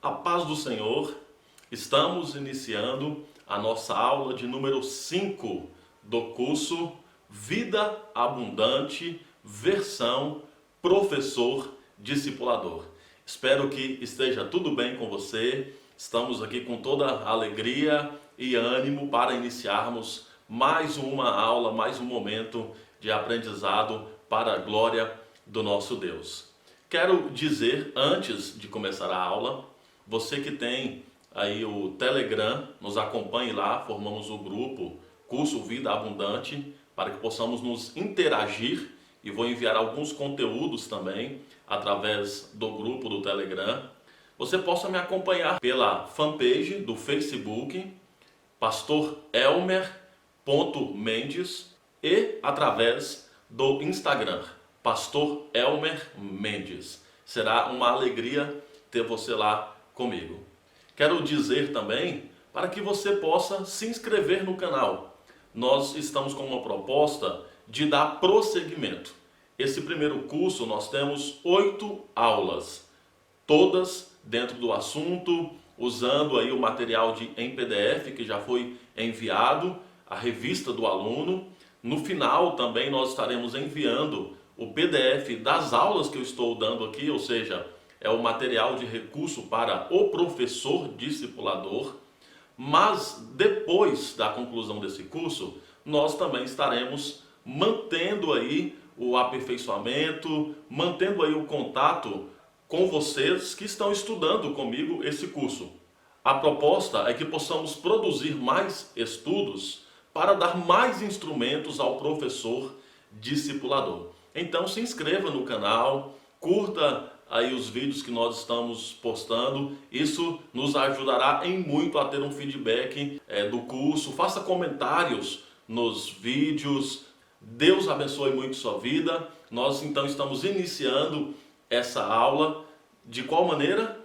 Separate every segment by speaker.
Speaker 1: A paz do Senhor, estamos iniciando a nossa aula de número 5 do curso Vida Abundante, versão Professor Discipulador. Espero que esteja tudo bem com você. Estamos aqui com toda alegria e ânimo para iniciarmos mais uma aula, mais um momento de aprendizado para a glória do nosso Deus. Quero dizer, antes de começar a aula, você que tem aí o Telegram, nos acompanhe lá, formamos o grupo Curso Vida Abundante, para que possamos nos interagir, e vou enviar alguns conteúdos também através do grupo do Telegram. Você possa me acompanhar pela fanpage do Facebook, Pastor Elmer.Mendes, e através do Instagram, Pastor Elmer Mendes. Será uma alegria ter você lá comigo. Quero dizer também para que você possa se inscrever no canal. Nós estamos com uma proposta de dar prosseguimento. Esse primeiro curso nós temos 8 aulas, todas dentro do assunto, usando aí o material em PDF que já foi enviado, a revista do aluno. No final também nós estaremos enviando o PDF das aulas que eu estou dando aqui, ou seja, é o material de recurso para o professor discipulador. Mas depois da conclusão desse curso, nós também estaremos mantendo aí o aperfeiçoamento, mantendo aí o contato com vocês que estão estudando comigo esse curso. A proposta é que possamos produzir mais estudos para dar mais instrumentos ao professor discipulador. Então se inscreva no canal, curta aí os vídeos que nós estamos postando. Isso nos ajudará em muito a ter um feedback do curso. Faça comentários nos vídeos. Deus abençoe muito sua vida. Nós então estamos iniciando essa aula de qual maneira?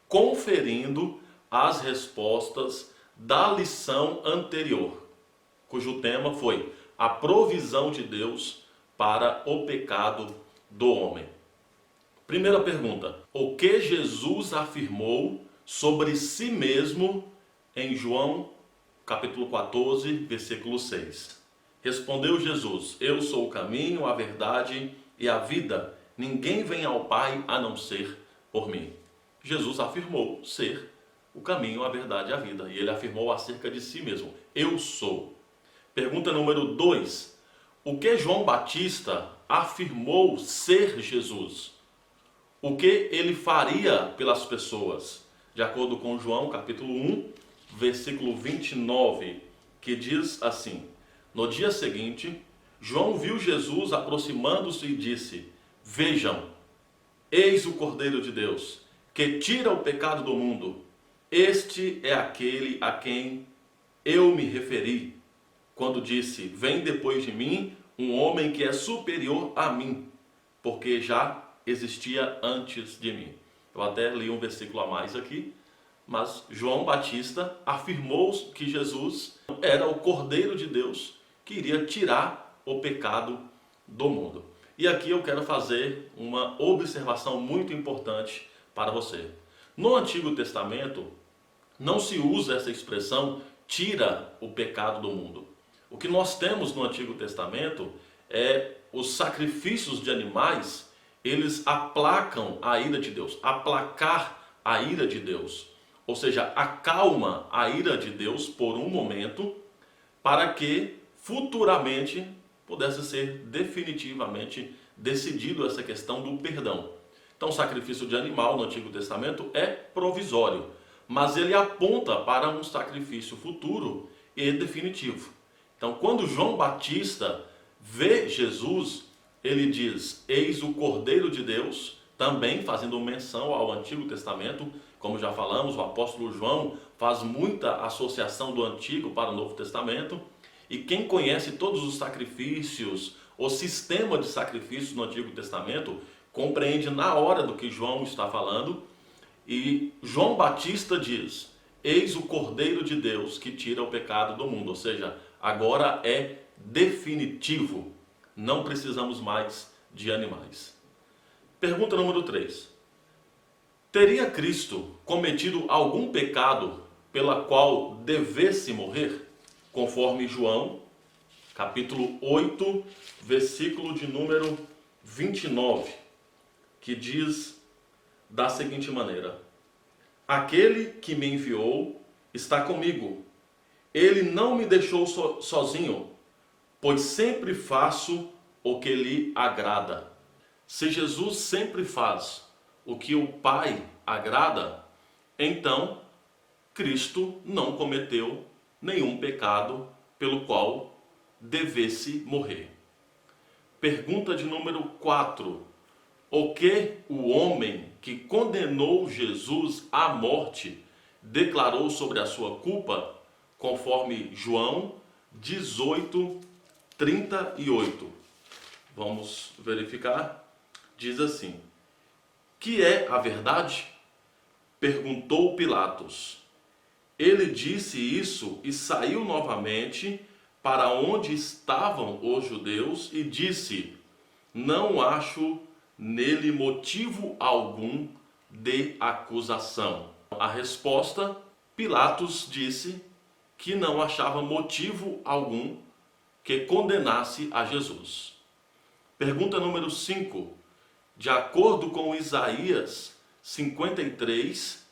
Speaker 1: Conferindo as respostas da lição anterior, cujo tema foi a provisão de Deus para o pecado do homem. Primeira pergunta: o que Jesus afirmou sobre si mesmo em João capítulo 14, versículo 6? Respondeu Jesus: eu sou o caminho, a verdade e a vida. Ninguém vem ao Pai a não ser por mim. Jesus afirmou ser o caminho, a verdade e a vida. E ele afirmou acerca de si mesmo: eu sou. Pergunta número 2. O que João Batista afirmou ser Jesus? O que ele faria pelas pessoas? De acordo com João capítulo 1, versículo 29, que diz assim: no dia seguinte, João viu Jesus aproximando-se e disse: vejam, eis o Cordeiro de Deus, que tira o pecado do mundo. Este é aquele a quem eu me referi, quando disse: vem depois de mim um homem que é superior a mim, porque já existia antes de mim. Eu até li um versículo a mais aqui, mas João Batista afirmou que Jesus era o Cordeiro de Deus que iria tirar o pecado do mundo. E aqui eu quero fazer uma observação muito importante para você. No Antigo Testamento, não se usa essa expressão tira o pecado do mundo. O que nós temos no Antigo Testamento é os sacrifícios de animais. Eles aplacam a ira de Deus, aplacar a ira de Deus, ou seja, acalma a ira de Deus por um momento, para que futuramente pudesse ser definitivamente decidido essa questão do perdão. Então o sacrifício de animal no Antigo Testamento é provisório, mas ele aponta para um sacrifício futuro e definitivo. Então quando João Batista vê Jesus, ele diz: eis o Cordeiro de Deus, também fazendo menção ao Antigo Testamento. Como já falamos, o apóstolo João faz muita associação do Antigo para o Novo Testamento. E quem conhece todos os sacrifícios, o sistema de sacrifícios no Antigo Testamento, compreende na hora do que João está falando. E João Batista diz: eis o Cordeiro de Deus que tira o pecado do mundo. Ou seja, agora é definitivo. Não precisamos mais de animais. Pergunta número 3. Teria Cristo cometido algum pecado pela qual devesse morrer? Conforme João, capítulo 8, versículo de número 29, que diz da seguinte maneira: Aquele que me enviou está comigo. Ele não me deixou sozinho, pois sempre faço o que lhe agrada. Se Jesus sempre faz o que o Pai agrada, então Cristo não cometeu nenhum pecado pelo qual devesse morrer. Pergunta de número 4. O que o homem que condenou Jesus à morte declarou sobre a sua culpa, conforme João 18, 38. Vamos verificar. Diz assim: Que é a verdade? Perguntou Pilatos. Ele disse isso e saiu novamente para onde estavam os judeus e disse: Não acho nele motivo algum de acusação. A resposta: Pilatos disse que não achava motivo algum que condenasse a Jesus. Pergunta número 5. De acordo com Isaías 53,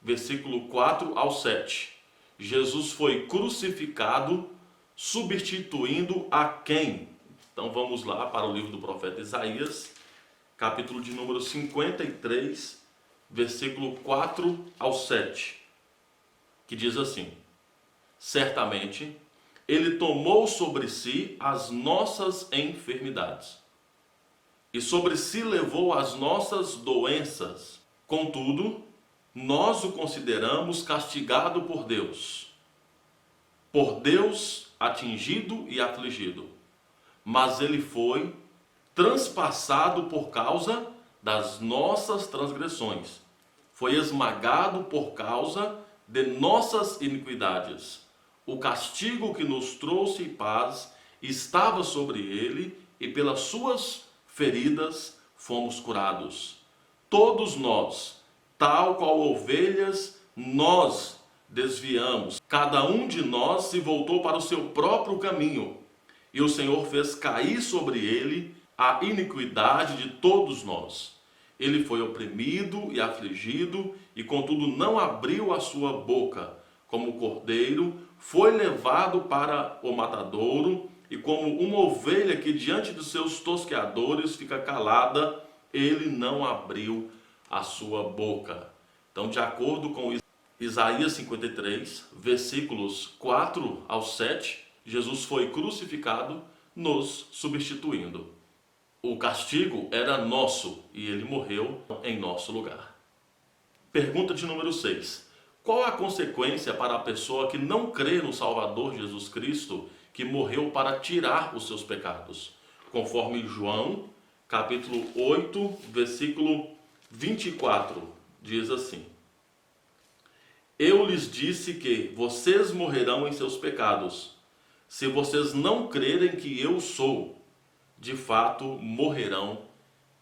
Speaker 1: versículo 4 ao 7, Jesus foi crucificado substituindo a quem? Então vamos lá para o livro do profeta Isaías, capítulo de número 53, versículo 4 ao 7, que diz assim: Certamente ele tomou sobre si as nossas enfermidades e sobre si levou as nossas doenças. Contudo, nós o consideramos castigado por Deus atingido e afligido. Mas ele foi transpassado por causa das nossas transgressões, foi esmagado por causa de nossas iniquidades. O castigo que nos trouxe paz estava sobre ele, e pelas suas feridas fomos curados. Todos nós, tal qual ovelhas, nós desviamos. Cada um de nós se voltou para o seu próprio caminho, e o Senhor fez cair sobre ele a iniquidade de todos nós. Ele foi oprimido e afligido, e contudo não abriu a sua boca. Como cordeiro, foi levado para o matadouro, e como uma ovelha que diante dos seus tosqueadores fica calada, ele não abriu a sua boca. Então, de acordo com Isaías 53, versículos 4 ao 7, Jesus foi crucificado, nos substituindo. O castigo era nosso e ele morreu em nosso lugar. Pergunta de número 6. Qual a consequência para a pessoa que não crê no Salvador Jesus Cristo, que morreu para tirar os seus pecados? Conforme João, capítulo 8, versículo 24, diz assim: Eu lhes disse que vocês morrerão em seus pecados. Se vocês não crerem que eu sou, de fato morrerão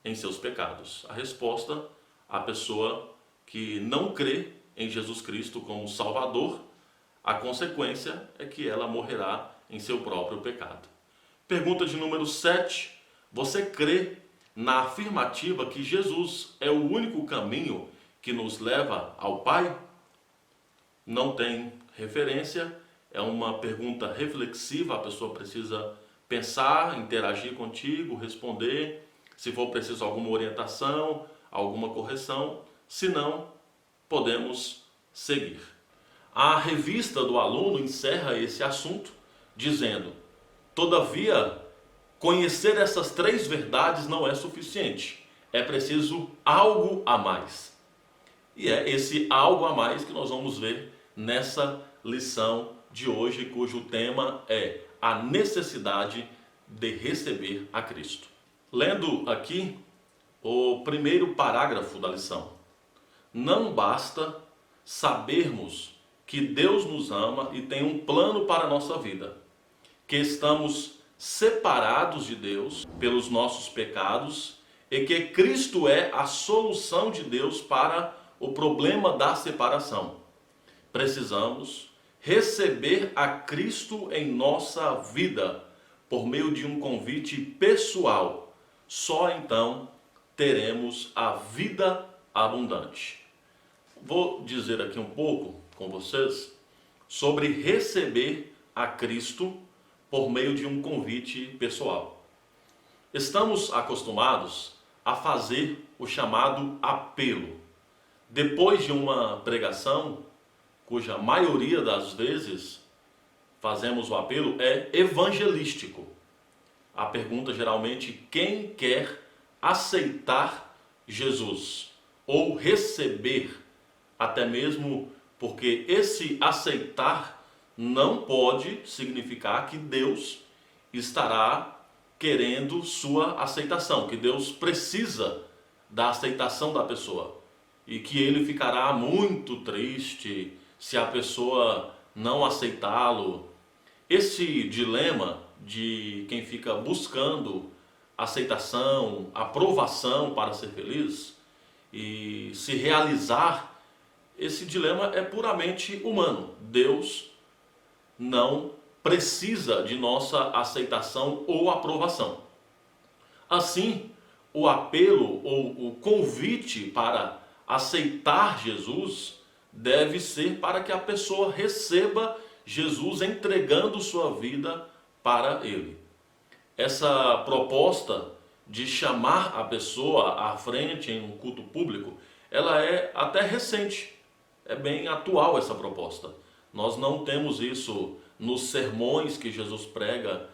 Speaker 1: em seus pecados. A resposta: a pessoa que não crê em Jesus Cristo como Salvador, a consequência é que ela morrerá em seu próprio pecado. Pergunta de número 7. Você crê na afirmativa que Jesus é o único caminho que nos leva ao Pai? Não tem referência, é uma pergunta reflexiva, a pessoa precisa pensar, interagir contigo, responder, se for preciso alguma orientação, alguma correção, se não, podemos seguir. A revista do aluno encerra esse assunto dizendo: todavia, conhecer essas 3 verdades não é suficiente, é preciso algo a mais. E é esse algo a mais que nós vamos ver nessa lição de hoje, cujo tema é a necessidade de receber a Cristo. Lendo aqui o primeiro parágrafo da lição. Não basta sabermos que Deus nos ama e tem um plano para a nossa vida, que estamos separados de Deus pelos nossos pecados e que Cristo é a solução de Deus para o problema da separação. Precisamos receber a Cristo em nossa vida por meio de um convite pessoal. Só então teremos a vida abundante. Vou dizer aqui um pouco com vocês sobre receber a Cristo por meio de um convite pessoal. Estamos acostumados a fazer o chamado apelo. Depois de uma pregação, cuja maioria das vezes fazemos o apelo, é evangelístico. A pergunta geralmente: quem quer aceitar Jesus ou receber? Até mesmo porque esse aceitar não pode significar que Deus estará querendo sua aceitação, que Deus precisa da aceitação da pessoa e que ele ficará muito triste se a pessoa não aceitá-lo. Esse dilema de quem fica buscando aceitação, aprovação para ser feliz e se realizar, esse dilema é puramente humano. Deus não precisa de nossa aceitação ou aprovação. Assim, o apelo ou o convite para aceitar Jesus deve ser para que a pessoa receba Jesus entregando sua vida para ele. Essa proposta de chamar a pessoa à frente em um culto público, ela é até recente, é bem atual essa proposta. Nós não temos isso nos sermões que Jesus prega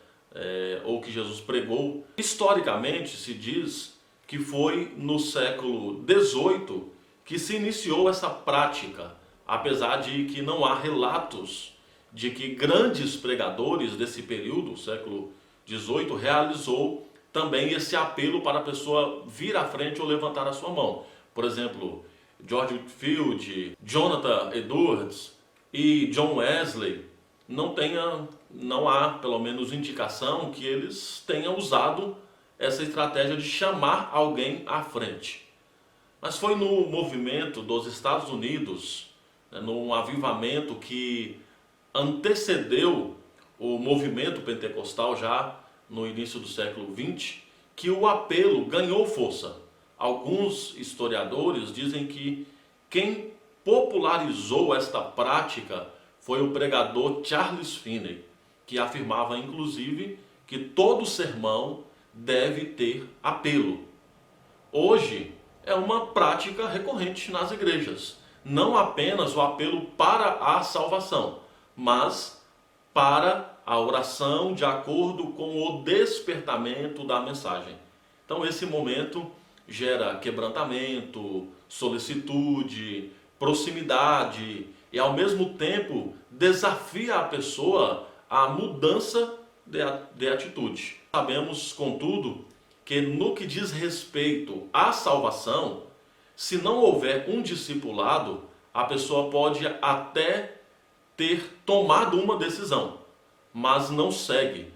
Speaker 1: ou que Jesus pregou. Historicamente se diz que foi no século XVIII que se iniciou essa prática, apesar de que não há relatos de que grandes pregadores desse período, século XVIII, realizou também esse apelo para a pessoa vir à frente ou levantar a sua mão. Por exemplo, George Whitefield, Jonathan Edwards e John Wesley, não há pelo menos indicação que eles tenham usado essa estratégia de chamar alguém à frente. Mas foi no movimento dos Estados Unidos, num avivamento que antecedeu o movimento pentecostal já no início do século XX, que o apelo ganhou força. Alguns historiadores dizem que quem popularizou esta prática foi o pregador Charles Finney, que afirmava inclusive que todo sermão deve ter apelo. Hoje é uma prática recorrente nas igrejas, não apenas o apelo para a salvação, mas para a oração de acordo com o despertamento da mensagem. Então esse momento gera quebrantamento, solicitude, proximidade e ao mesmo tempo desafia a pessoa à mudança de atitude. Sabemos, contudo, que no que diz respeito à salvação, se não houver um discipulado, a pessoa pode até ter tomado uma decisão, mas não segue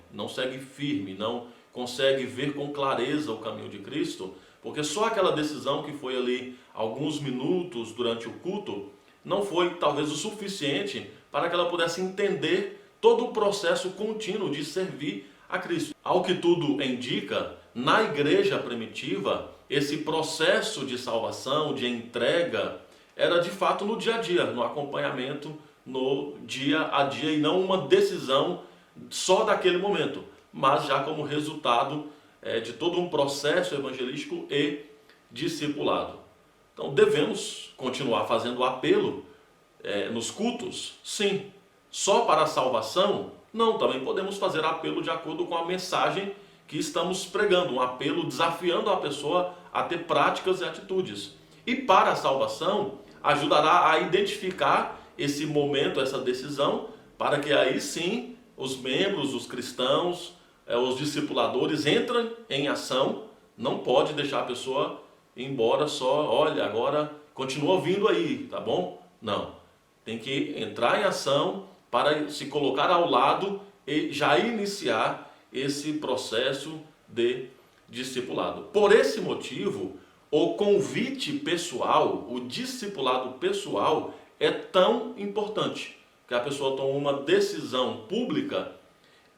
Speaker 1: firme, não consegue ver com clareza o caminho de Cristo, porque só aquela decisão que foi ali alguns minutos durante o culto não foi talvez o suficiente para que ela pudesse entender todo o processo contínuo de servir a Cristo. Ao que tudo indica, na igreja primitiva, esse processo de salvação, de entrega, era de fato no dia a dia, no acompanhamento, no dia a dia, e não uma decisão só daquele momento, mas já como resultado de todo um processo evangelístico e discipulado. Então devemos continuar fazendo apelo nos cultos? Sim. Só para a salvação? Não, também podemos fazer apelo de acordo com a mensagem que estamos pregando, um apelo desafiando a pessoa a ter práticas e atitudes. E para a salvação, ajudará a identificar esse momento, essa decisão, para que aí sim os membros, os cristãos, os discipuladores entrem em ação. Não pode deixar a pessoa ir embora só, olha, agora continua vindo aí, tá bom? Não, tem que entrar em ação para se colocar ao lado e já iniciar esse processo de discipulado. Por esse motivo, o convite pessoal, o discipulado pessoal é tão importante, que a pessoa toma uma decisão pública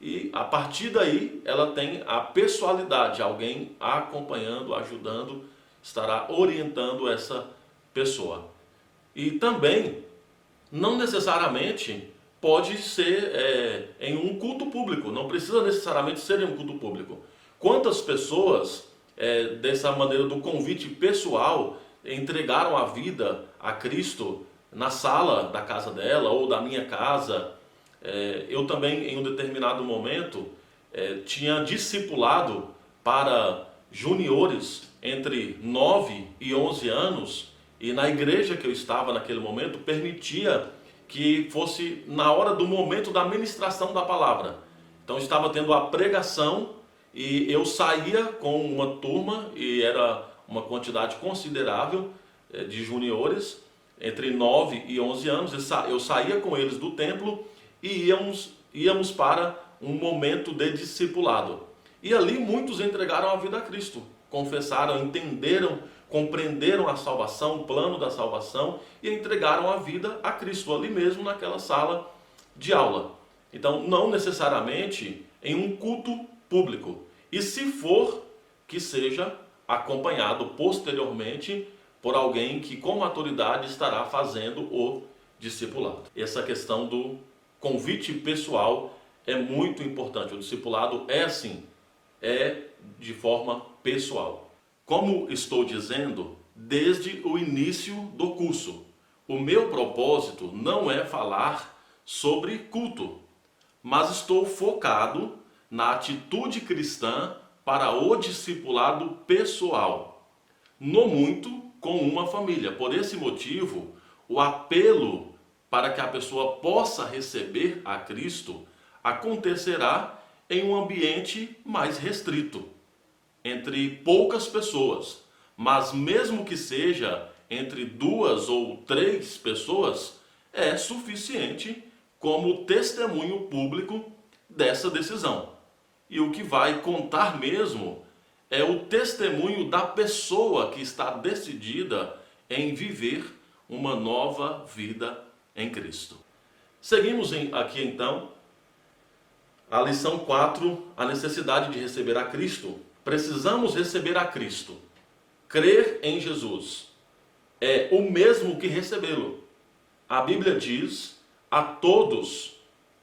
Speaker 1: e a partir daí ela tem a pessoalidade, alguém acompanhando, ajudando, estará orientando essa pessoa. E também, não necessariamente pode ser em um culto público, não precisa necessariamente ser em um culto público. Quantas pessoas, dessa maneira do convite pessoal, entregaram a vida a Cristo na sala da casa dela ou da minha casa? Eu também, em um determinado momento, tinha discipulado para juniores entre 9 e 11 anos, e na igreja que eu estava naquele momento, permitia que fosse na hora do momento da ministração da palavra. Então estava tendo a pregação e eu saía com uma turma, e era uma quantidade considerável de juniores, entre 9 e 11 anos. Eu saía com eles do templo e íamos para um momento de discipulado. E ali muitos entregaram a vida a Cristo, confessaram, entenderam, compreenderam a salvação, o plano da salvação, e entregaram a vida a Cristo ali mesmo naquela sala de aula. Então, não necessariamente em um culto público. E se for, que seja acompanhado posteriormente por alguém que com maturidade estará fazendo o discipulado. Essa questão do convite pessoal é muito importante. O discipulado é assim, é de forma pessoal. Como estou dizendo, desde o início do curso, o meu propósito não é falar sobre culto, mas estou focado na atitude cristã para o discipulado pessoal, no muito com uma família. Por esse motivo, o apelo para que a pessoa possa receber a Cristo acontecerá em um ambiente mais restrito, entre poucas pessoas, mas mesmo que seja entre 2 ou 3 pessoas, é suficiente como testemunho público dessa decisão. E o que vai contar mesmo é o testemunho da pessoa que está decidida em viver uma nova vida em Cristo. Seguimos aqui então a lição 4, a necessidade de receber a Cristo. Precisamos receber a Cristo. Crer em Jesus é o mesmo que recebê-lo. A Bíblia diz: a todos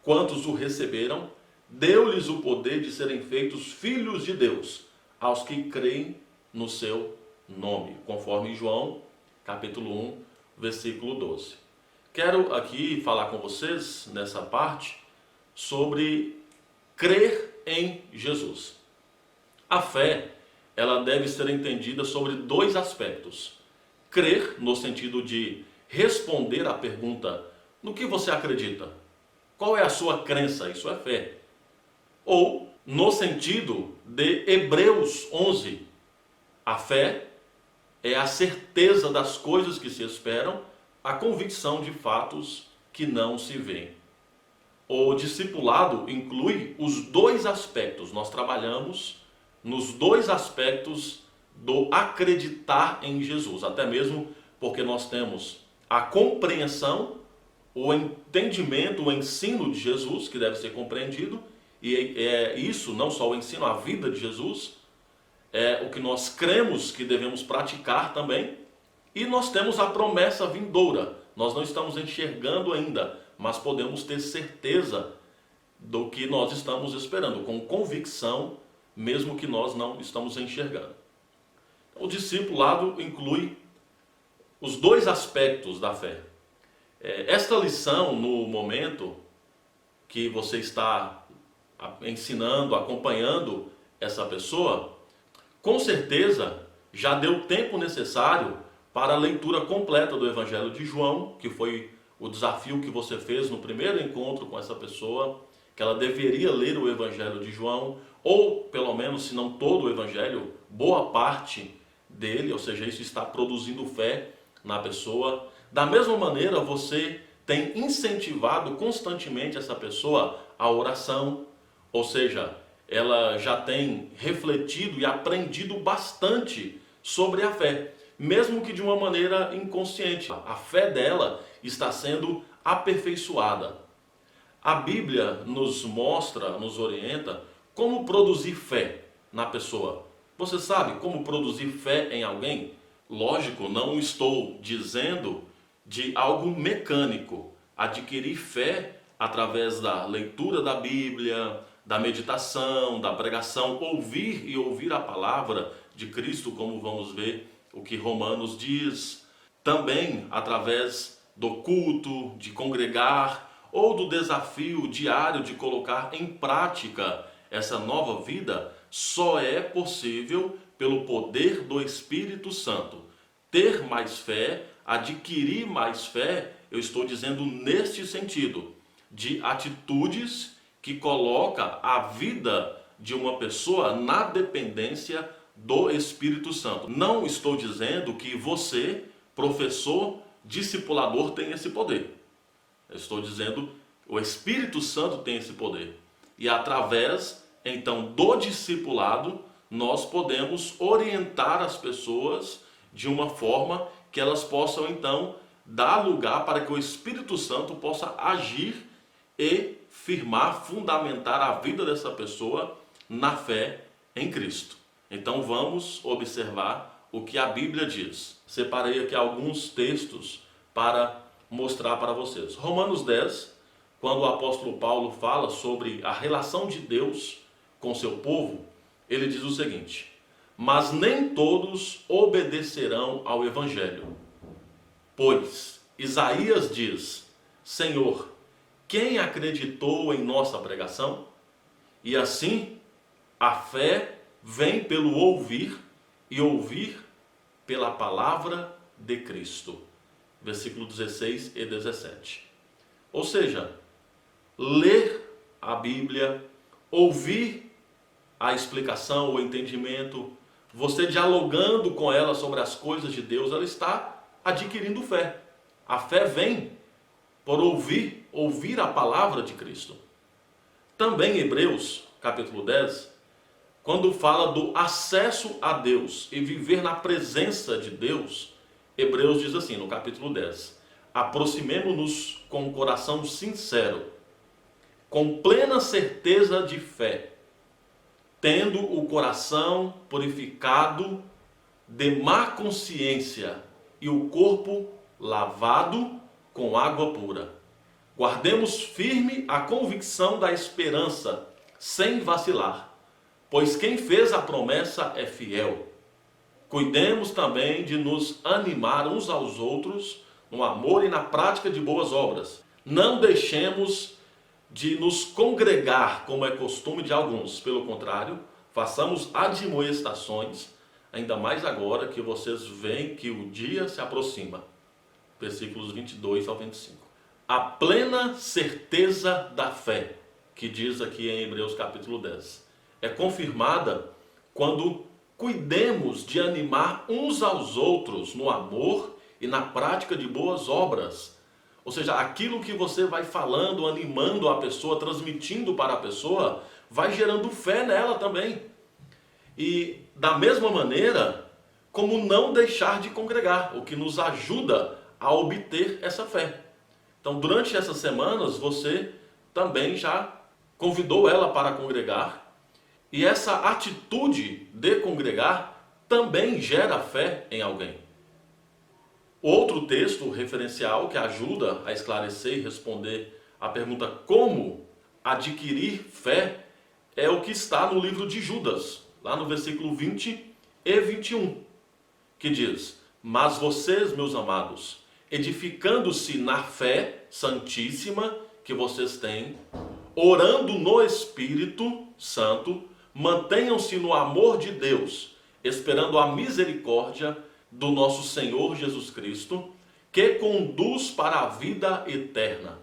Speaker 1: quantos o receberam, deu-lhes o poder de serem feitos filhos de Deus, aos que creem no seu nome, conforme João, capítulo 1, versículo 12. Quero aqui falar com vocês, nessa parte, sobre crer em Jesus. A fé, ela deve ser entendida sobre 2 aspectos. Crer, no sentido de responder à pergunta: no que você acredita? Qual é a sua crença? Isso é fé. Ou, no sentido de Hebreus 11, a fé é a certeza das coisas que se esperam, a convicção de fatos que não se veem. O discipulado inclui os 2 aspectos. Nós trabalhamos nos 2 aspectos do acreditar em Jesus, até mesmo porque nós temos a compreensão, o entendimento, o ensino de Jesus, que deve ser compreendido, e é isso, não só o ensino, a vida de Jesus, é o que nós cremos que devemos praticar também, e nós temos a promessa vindoura. Nós não estamos enxergando ainda, mas podemos ter certeza do que nós estamos esperando, com convicção, mesmo que nós não estamos enxergando. O discipulado inclui os 2 aspectos da fé. Esta lição, no momento que você está ensinando, acompanhando essa pessoa, com certeza já deu tempo necessário para a leitura completa do Evangelho de João, que foi o desafio que você fez no primeiro encontro com essa pessoa, que ela deveria ler o Evangelho de João, ou pelo menos, se não todo o Evangelho, boa parte dele, ou seja, isso está produzindo fé na pessoa. Da mesma maneira, você tem incentivado constantemente essa pessoa à oração, ou seja, ela já tem refletido e aprendido bastante sobre a fé, mesmo que de uma maneira inconsciente. A fé dela está sendo aperfeiçoada. A Bíblia nos mostra, nos orienta como produzir fé na pessoa. Você sabe como produzir fé em alguém? Lógico, não estou dizendo de algo mecânico. Adquirir fé através da leitura da Bíblia, da meditação, da pregação, ouvir a palavra de Cristo, como vamos ver o que Romanos diz. Também através do culto, de congregar, ou do desafio diário de colocar em prática essa nova vida, só é possível pelo poder do Espírito Santo. Ter mais fé, adquirir mais fé, eu estou dizendo neste sentido, de atitudes que coloca a vida de uma pessoa na dependência do Espírito Santo. Não estou dizendo que você, professor, discipulador, tem esse poder. Eu estou dizendo que o Espírito Santo tem esse poder. E através, então, do discipulado, nós podemos orientar as pessoas de uma forma que elas possam, então, dar lugar para que o Espírito Santo possa agir e firmar, fundamentar a vida dessa pessoa na fé em Cristo. Então vamos observar o que a Bíblia diz. Separei aqui alguns textos para mostrar para vocês. Romanos 10, quando o apóstolo Paulo fala sobre a relação de Deus com seu povo, ele diz o seguinte: mas nem todos obedecerão ao Evangelho. Pois Isaías diz: Senhor, quem acreditou em nossa pregação? E assim, a fé vem pelo ouvir, e ouvir pela palavra de Cristo. Versículo 16 e 17. Ou seja, ler a Bíblia, ouvir a explicação, o entendimento, você dialogando com ela sobre as coisas de Deus, ela está adquirindo fé. A fé vem por ouvir a palavra de Cristo. Também em Hebreus, capítulo 10, quando fala do acesso a Deus e viver na presença de Deus, Hebreus diz assim, no capítulo 10, aproximemo-nos com um coração sincero, com plena certeza de fé, tendo o coração purificado de má consciência e o corpo lavado com água pura. Guardemos firme a convicção da esperança, sem vacilar, pois quem fez a promessa é fiel. Cuidemos também de nos animar uns aos outros no amor e na prática de boas obras. Não deixemos de nos congregar, como é costume de alguns. Pelo contrário, façamos admoestações, ainda mais agora que vocês veem que o dia se aproxima. Versículos 22 ao 25. A plena certeza da fé, que diz aqui em Hebreus capítulo 10, é confirmada quando cuidemos de animar uns aos outros no amor e na prática de boas obras. Ou seja, aquilo que você vai falando, animando a pessoa, transmitindo para a pessoa, vai gerando fé nela também. E da mesma maneira, como não deixar de congregar, o que nos ajuda a obter essa fé. Então, durante essas semanas, você também já convidou ela para congregar. E essa atitude de congregar também gera fé em alguém. Outro texto referencial que ajuda a esclarecer e responder a pergunta como adquirir fé é o que está no livro de Judas, lá no versículo 20 e 21, que diz: mas vocês, meus amados, edificando-se na fé santíssima que vocês têm, orando no Espírito Santo, mantenham-se no amor de Deus, esperando a misericórdia do nosso Senhor Jesus Cristo, que conduz para a vida eterna.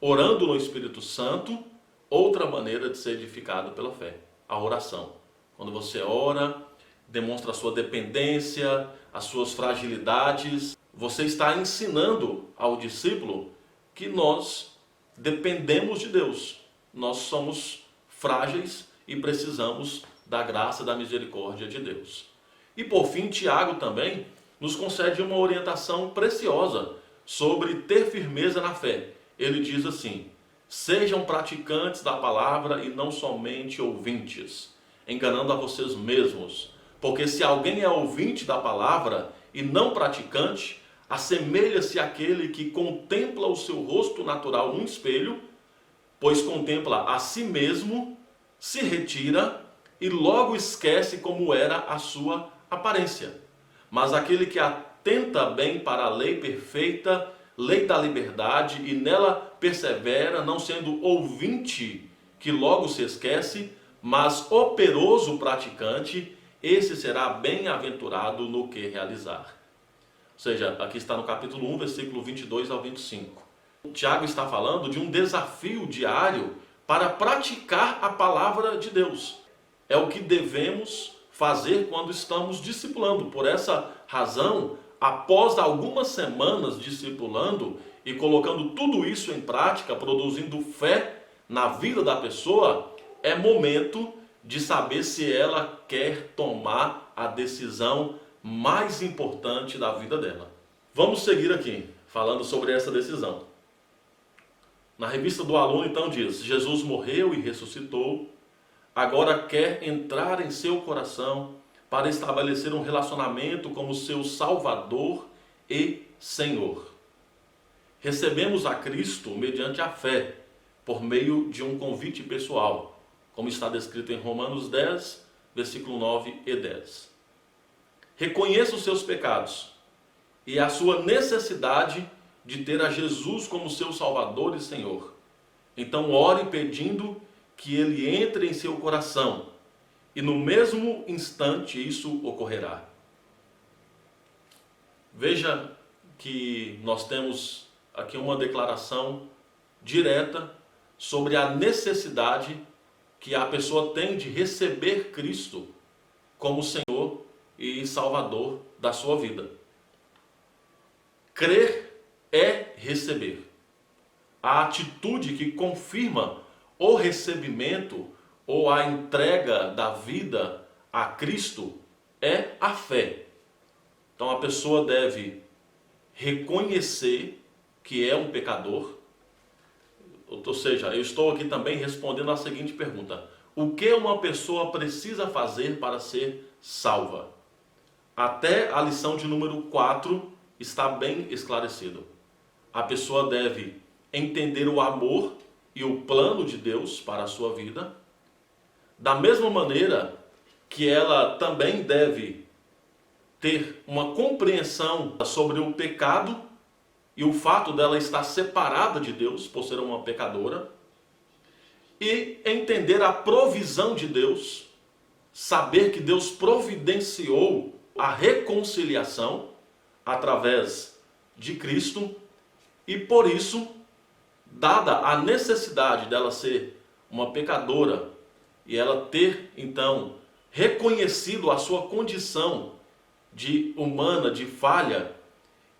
Speaker 1: Orando no Espírito Santo, outra maneira de ser edificado pela fé, a oração. Quando você ora, demonstra a sua dependência, as suas fragilidades, você está ensinando ao discípulo que nós dependemos de Deus. Nós somos frágeis e precisamos da graça e da misericórdia de Deus. E por fim, Tiago também nos concede uma orientação preciosa sobre ter firmeza na fé. Ele diz assim: sejam praticantes da palavra e não somente ouvintes, enganando a vocês mesmos. Porque se alguém é ouvinte da palavra e não praticante, assemelha-se àquele que contempla o seu rosto natural num espelho, pois contempla a si mesmo, se retira e logo esquece como era a sua aparência. Mas aquele que atenta bem para a lei perfeita, lei da liberdade, e nela persevera, não sendo ouvinte que logo se esquece, mas operoso praticante, esse será bem-aventurado no que realizar. Ou seja, aqui está no capítulo 1, versículo 22 ao 25. O Tiago está falando de um desafio diário para praticar a palavra de Deus. É o que devemos fazer quando estamos discipulando. Por essa razão, após algumas semanas discipulando e colocando tudo isso em prática, produzindo fé na vida da pessoa, é momento de saber se ela quer tomar a decisão mais importante da vida dela. Vamos seguir aqui, falando sobre essa decisão. Na revista do aluno, então, diz: Jesus morreu e ressuscitou, agora quer entrar em seu coração para estabelecer um relacionamento como seu Salvador e Senhor. Recebemos a Cristo mediante a fé, por meio de um convite pessoal, como está descrito em Romanos 10, versículo 9 e 10. Reconheça os seus pecados e a sua necessidade de ter a Jesus como seu Salvador e Senhor. Então ore pedindo que Ele entre em seu coração, e no mesmo instante isso ocorrerá. Veja que nós temos aqui uma declaração direta sobre a necessidade que a pessoa tem de receber Cristo como Senhor e Salvador da sua vida. Crer é receber. A atitude que confirma o recebimento ou a entrega da vida a Cristo é a fé. Então a pessoa deve reconhecer que é um pecador. Ou seja, eu estou aqui também respondendo a seguinte pergunta: o que uma pessoa precisa fazer para ser salva? Até a lição de número 4 está bem esclarecido. A pessoa deve entender o amor e o plano de Deus para a sua vida, da mesma maneira que ela também deve ter uma compreensão sobre o pecado e o fato dela estar separada de Deus por ser uma pecadora, e entender a provisão de Deus, saber que Deus providenciou a reconciliação através de Cristo, e por isso, dada a necessidade dela ser uma pecadora e ela ter então reconhecido a sua condição de humana, de falha,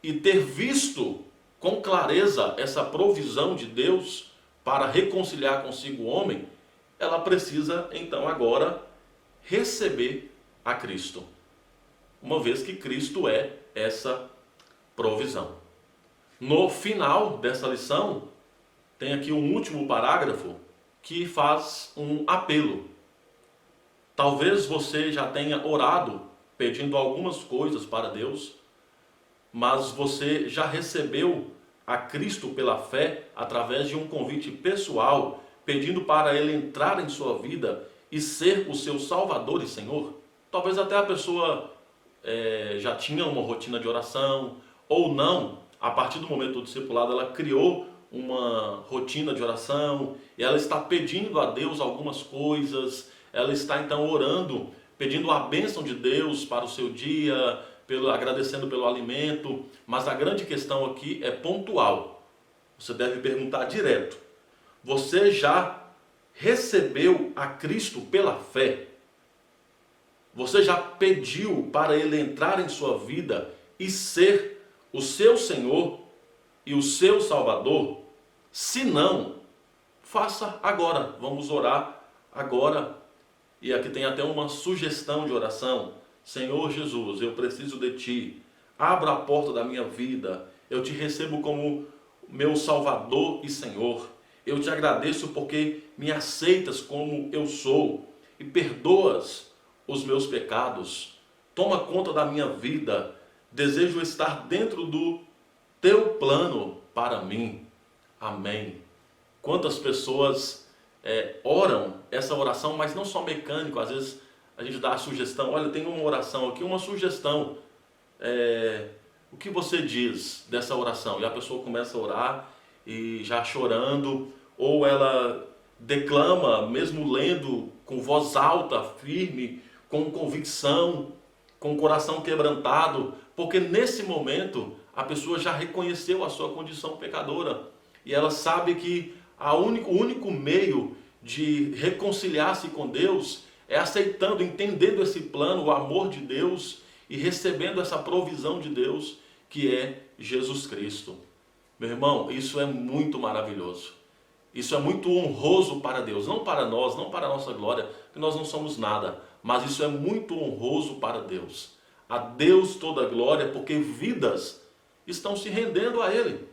Speaker 1: e ter visto com clareza essa provisão de Deus para reconciliar consigo o homem, ela precisa então agora receber a Cristo, uma vez que Cristo é essa provisão. No final dessa lição, tem aqui um último parágrafo que faz um apelo. Talvez você já tenha orado pedindo algumas coisas para Deus, mas você já recebeu a Cristo pela fé através de um convite pessoal, pedindo para Ele entrar em sua vida e ser o seu Salvador e Senhor? Talvez até a pessoa já tinha uma rotina de oração, ou não. A partir do momento do discipulado, ela criou uma rotina de oração, e ela está pedindo a Deus algumas coisas, ela está então orando, pedindo a bênção de Deus para o seu dia, agradecendo pelo alimento, mas a grande questão aqui é pontual. Você deve perguntar direto: você já recebeu a Cristo pela fé? Você já pediu para Ele entrar em sua vida e ser o seu Senhor e o seu Salvador? Se não, faça agora. Vamos orar agora E aqui tem até uma sugestão de oração. Senhor Jesus, eu preciso de Ti. Abra a porta da minha vida. Eu te recebo como meu Salvador e Senhor. Eu te agradeço porque me aceitas como eu sou e perdoas os meus pecados. Toma conta da minha vida. Desejo estar dentro do Teu plano para mim. Amém. Quantas pessoas oram essa oração, mas não só mecânico. Às vezes a gente dá a sugestão, olha, tem uma oração aqui, uma sugestão. O que você diz dessa oração? E a pessoa começa a orar e já chorando, ou ela declama, mesmo lendo com voz alta, firme, com convicção, com o coração quebrantado, porque nesse momento a pessoa já reconheceu a sua condição pecadora e ela sabe que o único meio de reconciliar-se com Deus é aceitando, entendendo esse plano, o amor de Deus e recebendo essa provisão de Deus que é Jesus Cristo. Meu irmão, isso é muito maravilhoso. Isso é muito honroso para Deus, não para nós, não para a nossa glória, porque nós não somos nada, mas isso é muito honroso para Deus. A Deus toda a glória, porque vidas estão se rendendo a Ele.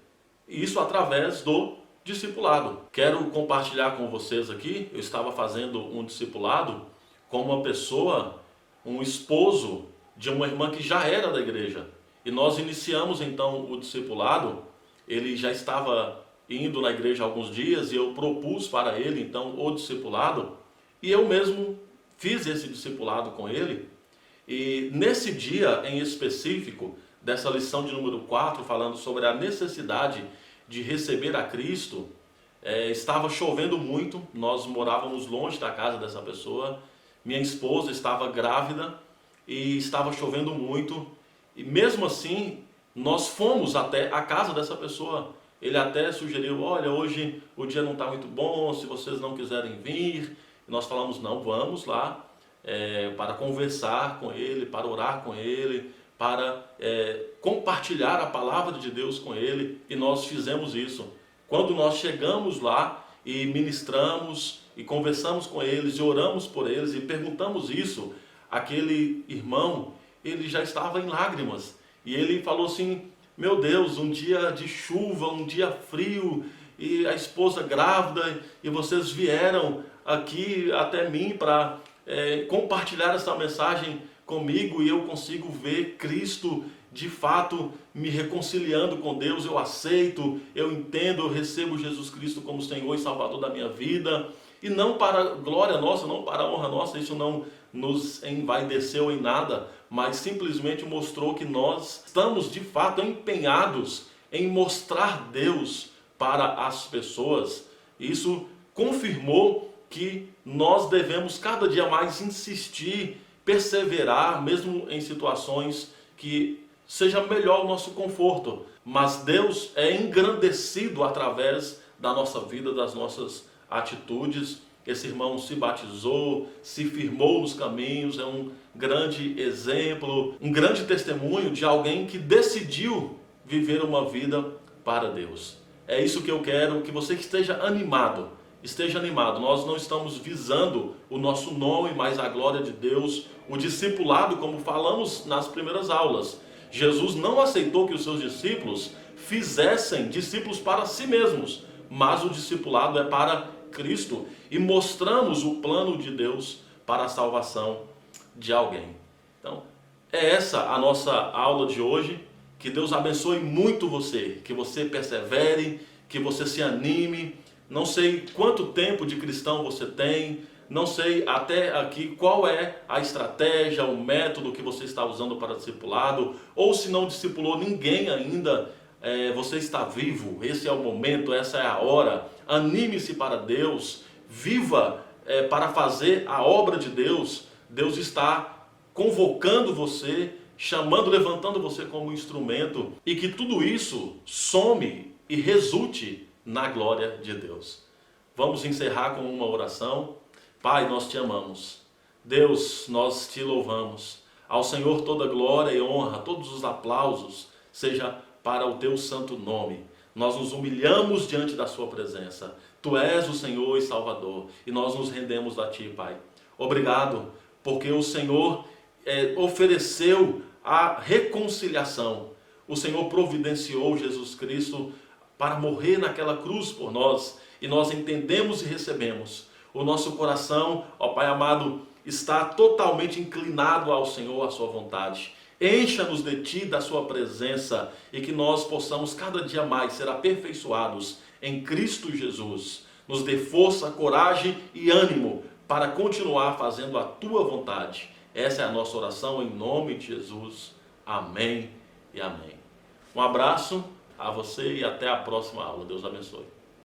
Speaker 1: E isso através do discipulado. Quero compartilhar com vocês aqui, eu estava fazendo um discipulado com uma pessoa, um esposo de uma irmã que já era da igreja. E nós iniciamos então o discipulado. Ele já estava indo na igreja há alguns dias e eu propus para ele então o discipulado. E eu mesmo fiz esse discipulado com ele. E nesse dia em específico, dessa lição de número 4, falando sobre a necessidade de receber a Cristo, estava chovendo muito, nós morávamos longe da casa dessa pessoa, minha esposa estava grávida e estava chovendo muito, e mesmo assim nós fomos até a casa dessa pessoa. Ele até sugeriu, olha, hoje o dia não está muito bom, se vocês não quiserem vir. E nós falamos, não, vamos lá para conversar com ele, para orar com ele, para compartilhar a palavra de Deus com ele, e nós fizemos isso. Quando nós chegamos lá e ministramos e conversamos com eles e oramos por eles e perguntamos isso, aquele irmão, ele já estava em lágrimas e ele falou assim, meu Deus, um dia de chuva, um dia frio e a esposa grávida e vocês vieram aqui até mim para compartilhar essa mensagem comigo e eu consigo ver Cristo de fato me reconciliando com Deus. Eu aceito, eu entendo, eu recebo Jesus Cristo como Senhor e Salvador da minha vida, e não para glória nossa, não para honra nossa, isso não nos envaideceu em nada, mas simplesmente mostrou que nós estamos de fato empenhados em mostrar Deus para as pessoas. Isso confirmou que nós devemos cada dia mais insistir, perseverar, mesmo em situações que seja melhor o nosso conforto. Mas Deus é engrandecido através da nossa vida, das nossas atitudes. Esse irmão se batizou, se firmou nos caminhos, é um grande exemplo, um grande testemunho de alguém que decidiu viver uma vida para Deus. É isso que eu quero, que você esteja animado. Esteja animado, nós não estamos visando o nosso nome, mas a glória de Deus, o discipulado, como falamos nas primeiras aulas. Jesus não aceitou que os seus discípulos fizessem discípulos para si mesmos, mas o discipulado é para Cristo, e mostramos o plano de Deus para a salvação de alguém. Então, é essa a nossa aula de hoje. Que Deus abençoe muito você, que você persevere, que você se anime. Não sei quanto tempo de cristão você tem, não sei até aqui qual é a estratégia, o método que você está usando para discipulado, ou se não discipulou ninguém ainda, você está vivo, esse é o momento, essa é a hora. Anime-se para Deus, viva para fazer a obra de Deus. Deus está convocando você, chamando, levantando você como instrumento, e que tudo isso some e resulte na glória de Deus. Vamos encerrar com uma oração. Pai, nós te amamos. Deus, nós te louvamos. Ao Senhor toda glória e honra, todos os aplausos, seja para o teu santo nome. Nós nos humilhamos diante da sua presença. Tu és o Senhor e Salvador, e nós nos rendemos a ti, Pai. Obrigado, porque o Senhor ofereceu a reconciliação. O Senhor providenciou Jesus Cristo para morrer naquela cruz por nós, e nós entendemos e recebemos. O nosso coração, ó Pai amado, está totalmente inclinado ao Senhor, à sua vontade. Encha-nos de Ti, da Sua presença, e que nós possamos cada dia mais ser aperfeiçoados em Cristo Jesus. Nos dê força, coragem e ânimo para continuar fazendo a Tua vontade. Essa é a nossa oração em nome de Jesus. Amém e amém. Um abraço a você e até a próxima aula. Deus abençoe.